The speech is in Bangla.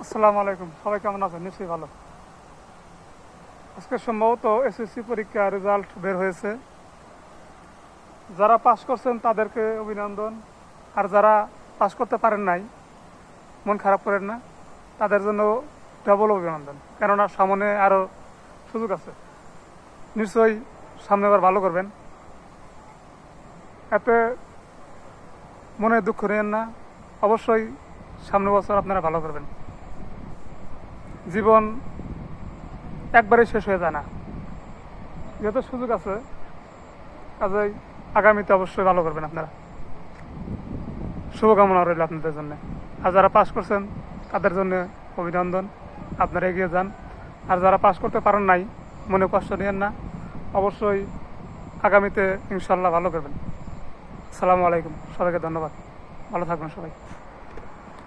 আসসালামু আলাইকুম। সবাই কেমন আছেন? নিশ্চয়ই ভালো। আজকে সম্ভবত এসএসসি পরীক্ষার রেজাল্ট বের হয়েছে। যারা পাস করছেন তাদেরকে অভিনন্দন, আর যারা পাস করতে পারেন নাই, মন খারাপ করেন না, তাদের জন্য ডাবল অভিনন্দন। কেননা সামনে আরও সুযোগ আছে। নিশ্চয়ই সামনেবার ভালো করবেন। এতে মনে দুঃখ নেন না, অবশ্যই সামনের বছর আপনারা ভালো করবেন। জীবন একবারেই শেষ হয়ে যায় না, যেহেতু সুযোগ আছে, কাজেই আগামীতে অবশ্যই ভালো করবেন আপনারা। শুভকামনা রইল আপনাদের জন্য। আর যারা পাস করছেন তাদের জন্য অভিনন্দন, আপনারা এগিয়ে যান। আর যারা পাস করতে পারেন নাই, মনে কষ্ট নিয়েন না, অবশ্যই আগামীতে ইনশাল্লাহ ভালো করবেন। আসসালামু আলাইকুম, সবাইকে ধন্যবাদ। ভালো থাকবেন সবাই।